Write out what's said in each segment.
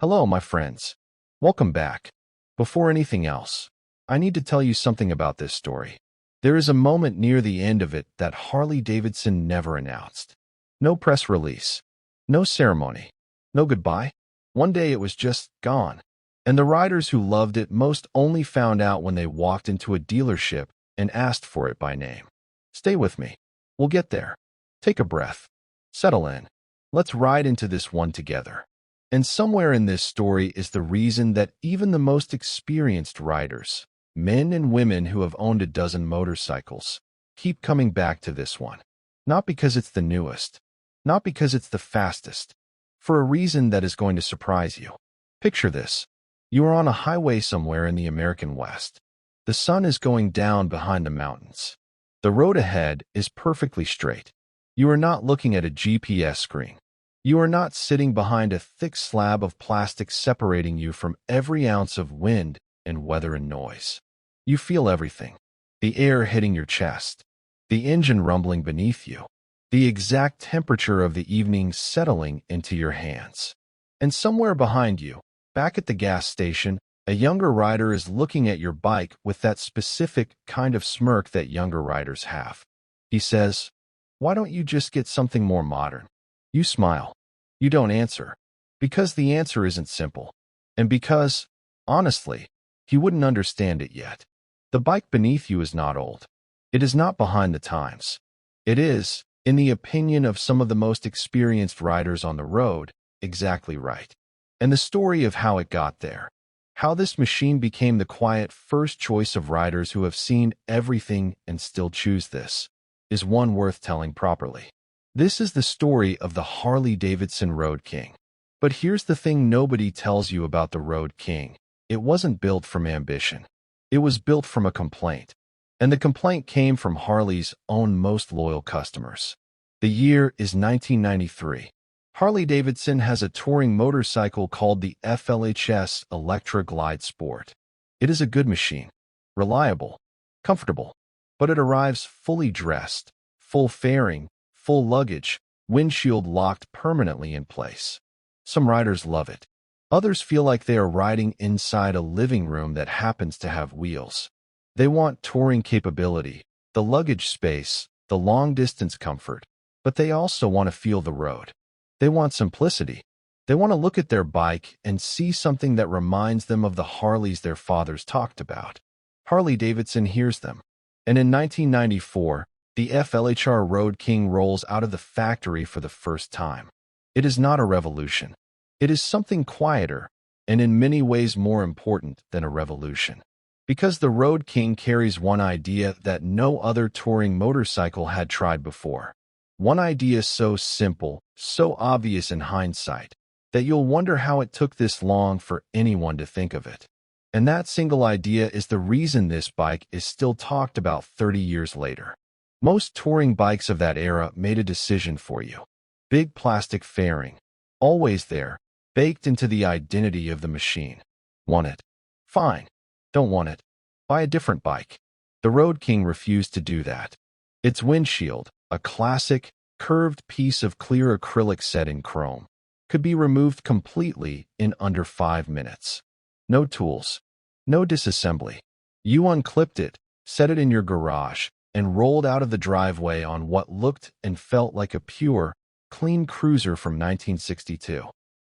Hello, my friends. Welcome back. Before anything else, I need to tell you something about this story. There is a moment near the end of it that Harley-Davidson never announced. No press release, no ceremony, no goodbye. One day it was just gone. And the riders who loved it most only found out when they walked into a dealership and asked for it by name. Stay with me. We'll get there. Take a breath. Settle in. Let's ride into this one together. And somewhere in this story is the reason that even the most experienced riders, men and women who have owned a dozen motorcycles, keep coming back to this one. Not because it's the newest, not because it's the fastest, for a reason that is going to surprise you. Picture this. You are on a highway somewhere in the American West. The sun is going down behind the mountains. The road ahead is perfectly straight. You are not looking at a GPS screen. You are not sitting behind a thick slab of plastic separating you from every ounce of wind and weather and noise. You feel everything. The air hitting your chest, the engine rumbling beneath you, the exact temperature of the evening settling into your hands. And somewhere behind you, back at the gas station, a younger rider is looking at your bike with that specific kind of smirk that younger riders have. He says, "Why don't you just get something more modern?" You smile. You don't answer. Because the answer isn't simple. And because, honestly, he wouldn't understand it yet. The bike beneath you is not old. It is not behind the times. It is, in the opinion of some of the most experienced riders on the road, exactly right. And the story of how it got there, how this machine became the quiet first choice of riders who have seen everything and still choose this, is one worth telling properly. This is the story of the Harley-Davidson Road King. But here's the thing nobody tells you about the Road King. It wasn't built from ambition. It was built from a complaint. And the complaint came from Harley's own most loyal customers. The year is 1993. Harley-Davidson has a touring motorcycle called the FLHS Electra Glide Sport. It is a good machine, reliable, comfortable, but it arrives fully dressed, full fairing, full luggage, windshield locked permanently in place. Some riders love it. Others feel like they are riding inside a living room that happens to have wheels. They want touring capability, the luggage space, the long-distance comfort, but they also want to feel the road. They want simplicity. They want to look at their bike and see something that reminds them of the Harleys their fathers talked about. Harley-Davidson hears them. And in 1994, the FLHR Road King rolls out of the factory for the first time. It is not a revolution. It is something quieter, and in many ways more important than a revolution. Because the Road King carries one idea that no other touring motorcycle had tried before. One idea so simple, so obvious in hindsight, that you'll wonder how it took this long for anyone to think of it. And that single idea is the reason this bike is still talked about 30 years later. Most touring bikes of that era made a decision for you. Big plastic fairing, always there, baked into the identity of the machine. Want it? Fine. Don't want it? Buy a different bike. The Road King refused to do that. Its windshield, a classic, curved piece of clear acrylic set in chrome, could be removed completely in under 5 minutes. No tools, no disassembly. You unclipped it, set it in your garage, and rolled out of the driveway on what looked and felt like a pure, clean cruiser from 1962.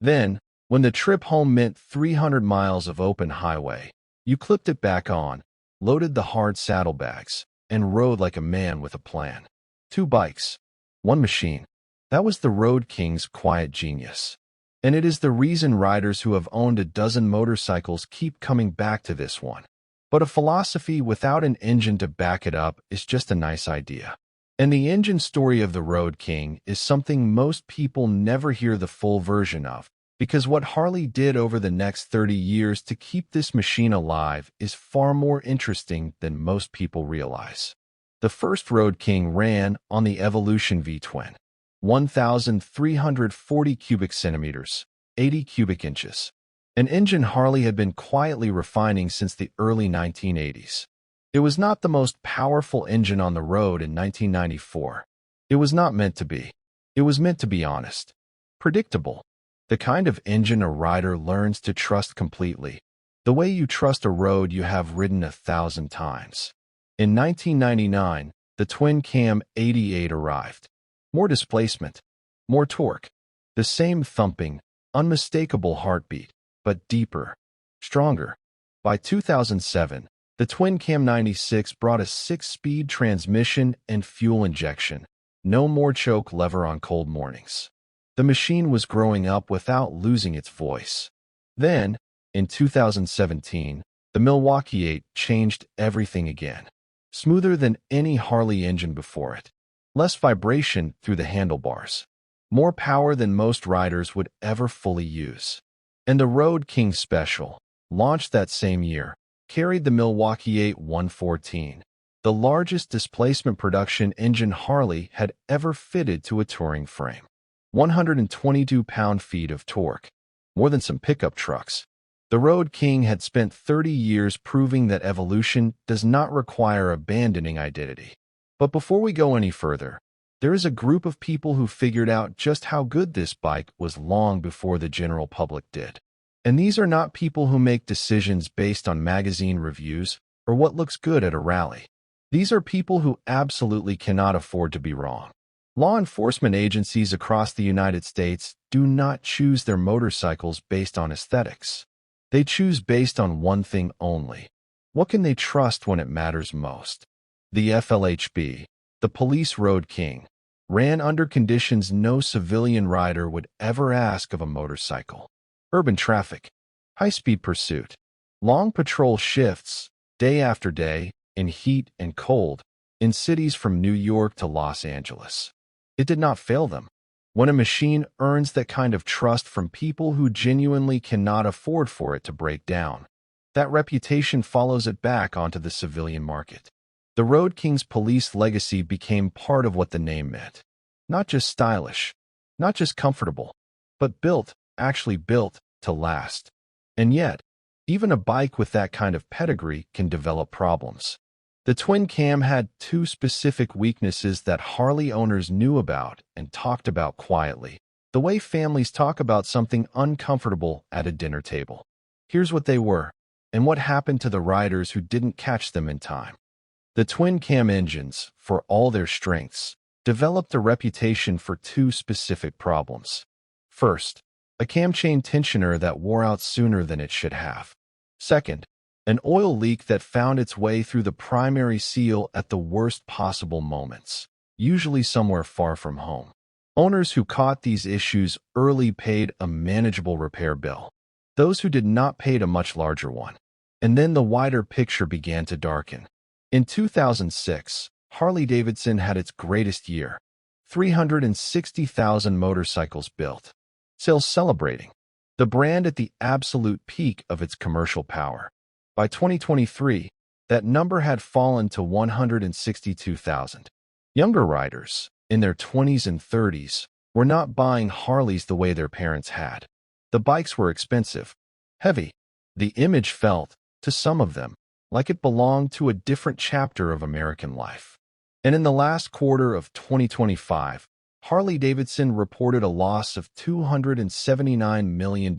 Then, when the trip home meant 300 miles of open highway, you clipped it back on, loaded the hard saddlebags, and rode like a man with a plan. 2 bikes, 1 machine. That was the Road King's quiet genius. And it is the reason riders who have owned a dozen motorcycles keep coming back to this one. But a philosophy without an engine to back it up is just a nice idea. And the engine story of the Road King is something most people never hear the full version of, because what Harley did over the next 30 years to keep this machine alive is far more interesting than most people realize. The first Road King ran on the Evolution V-twin, 1,340 cubic centimeters, 80 cubic inches. An engine Harley had been quietly refining since the early 1980s. It was not the most powerful engine on the road in 1994. It was not meant to be. It was meant to be honest, predictable, The kind of engine a rider learns to trust completely, the way you trust a road you have ridden 1,000 times. In 1999, the twin-cam 88 arrived. More displacement, more torque, the same thumping, unmistakable heartbeat, but deeper, stronger. By 2007, the twin-cam 96 brought a 6-speed transmission and fuel injection. No more choke lever on cold mornings. The machine was growing up without losing its voice. Then, in 2017, the Milwaukee-Eight changed everything again. Smoother than any Harley engine before it. Less vibration through the handlebars. More power than most riders would ever fully use. And the Road King Special, launched that same year, carried the Milwaukee-Eight 114, the largest displacement production engine Harley had ever fitted to a touring frame. 122 pound-feet of torque, more than some pickup trucks. The Road King had spent 30 years proving that evolution does not require abandoning identity. But before we go any further, there is a group of people who figured out just how good this bike was long before the general public did. And these are not people who make decisions based on magazine reviews or what looks good at a rally. These are people who absolutely cannot afford to be wrong. Law enforcement agencies across the United States do not choose their motorcycles based on aesthetics. They choose based on one thing only. What can they trust when it matters most? The FLHP, the Police Road King, ran under conditions no civilian rider would ever ask of a motorcycle. Urban traffic, high-speed pursuit, long patrol shifts, day after day, in heat and cold, in cities from New York to Los Angeles. It did not fail them. When a machine earns that kind of trust from people who genuinely cannot afford for it to break down, that reputation follows it back onto the civilian market. The Road King's police legacy became part of what the name meant. Not just stylish, not just comfortable, but built, actually built, to last. And yet, even a bike with that kind of pedigree can develop problems. The twin cam had two specific weaknesses that Harley owners knew about and talked about quietly, the way families talk about something uncomfortable at a dinner table. Here's what they were, and what happened to the riders who didn't catch them in time. The twin-cam engines, for all their strengths, developed a reputation for two specific problems. First, a cam chain tensioner that wore out sooner than it should have. Second, an oil leak that found its way through the primary seal at the worst possible moments, usually somewhere far from home. Owners who caught these issues early paid a manageable repair bill. Those who did not paid a much larger one. And then the wider picture began to darken. In 2006, Harley-Davidson had its greatest year. 360,000 motorcycles built. Sales celebrating. The brand at the absolute peak of its commercial power. By 2023, that number had fallen to 162,000. Younger riders, in their 20s and 30s, were not buying Harleys the way their parents had. The bikes were expensive, heavy. The image felt, to some of them, like it belonged to a different chapter of American life. And in the last quarter of 2025, Harley-Davidson reported a loss of $279 million,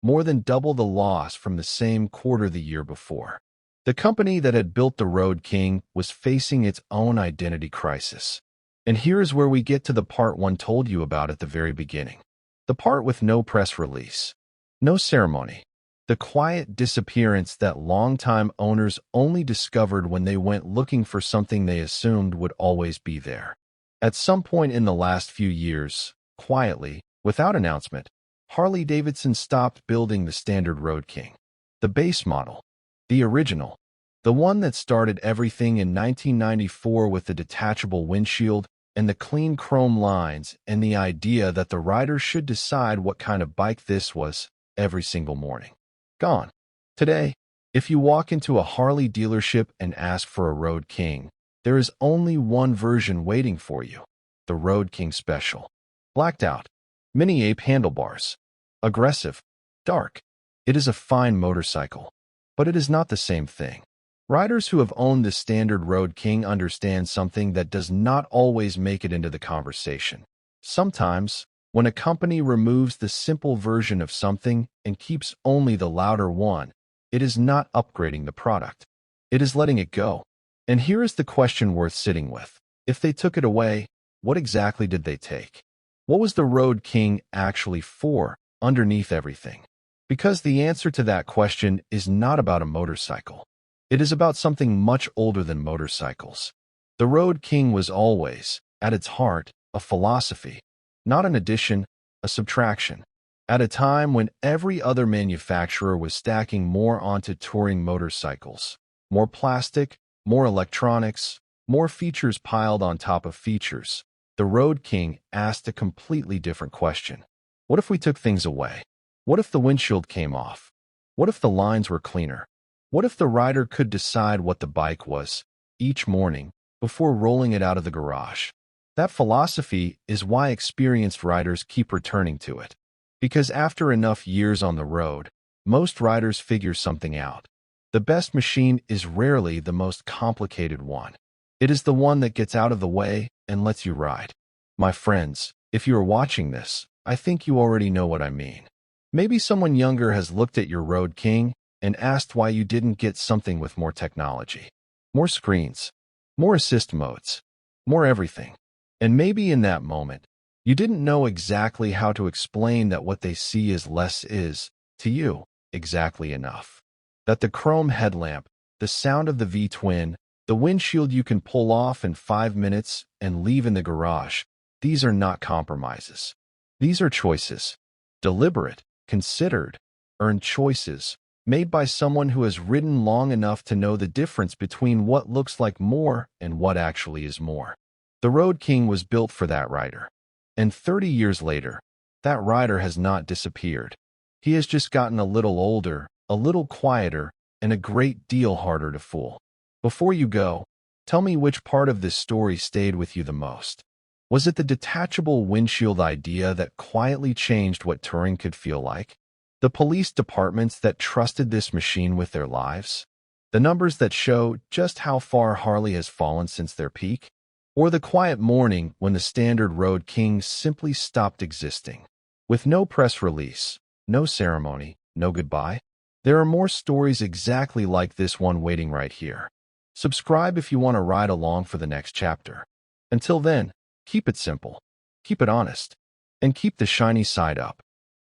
more than double the loss from the same quarter the year before. The company that had built the Road King was facing its own identity crisis. And here is where we get to the part one told you about at the very beginning. The part with no press release, no ceremony. The quiet disappearance that longtime owners only discovered when they went looking for something they assumed would always be there. At some point in the last few years, quietly, without announcement, Harley-Davidson stopped building the standard Road King. The base model. The original. The one that started everything in 1994 with the detachable windshield and the clean chrome lines and the idea that the rider should decide what kind of bike this was every single morning. Gone. Today, if you walk into a Harley dealership and ask for a Road King, there is only one version waiting for you. The Road King Special. Blacked out. Mini ape handlebars. Aggressive. Dark. It is a fine motorcycle. But it is not the same thing. Riders who have owned the standard Road King understand something that does not always make it into the conversation. Sometimes, When a company removes the simple version of something and keeps only the louder one, it is not upgrading the product. It is letting it go. And here is the question worth sitting with. If they took it away, what exactly did they take? What was the Road King actually for, underneath everything? Because the answer to that question is not about a motorcycle. It is about something much older than motorcycles. The Road King was always, at its heart, a philosophy, not an addition, a subtraction. At a time when every other manufacturer was stacking more onto touring motorcycles, more plastic, more electronics, more features piled on top of features, the Road King asked a completely different question. What if we took things away? What if the windshield came off? What if the lines were cleaner? What if the rider could decide what the bike was each morning before rolling it out of the garage? That philosophy is why experienced riders keep returning to it. Because after enough years on the road, most riders figure something out. The best machine is rarely the most complicated one. It is the one that gets out of the way and lets you ride. My friends, if you are watching this, I think you already know what I mean. Maybe someone younger has looked at your Road King and asked why you didn't get something with more technology, more screens, more assist modes, more everything. And maybe in that moment, you didn't know exactly how to explain that what they see as less is, to you, exactly enough. That the chrome headlamp, the sound of the V-twin, the windshield you can pull off in 5 minutes and leave in the garage, these are not compromises. These are choices. Deliberate, considered, earned choices, made by someone who has ridden long enough to know the difference between what looks like more and what actually is more. The Road King was built for that rider. And 30 years later, that rider has not disappeared. He has just gotten a little older, a little quieter, and a great deal harder to fool. Before you go, tell me which part of this story stayed with you the most. Was it the detachable windshield idea that quietly changed what touring could feel like? The police departments that trusted this machine with their lives? The numbers that show just how far Harley has fallen since their peak? Or the quiet morning when the standard Road King simply stopped existing? With no press release, no ceremony, no goodbye? There are more stories exactly like this one waiting right here. Subscribe if you want to ride along for the next chapter. Until then, keep it simple, keep it honest, and keep the shiny side up.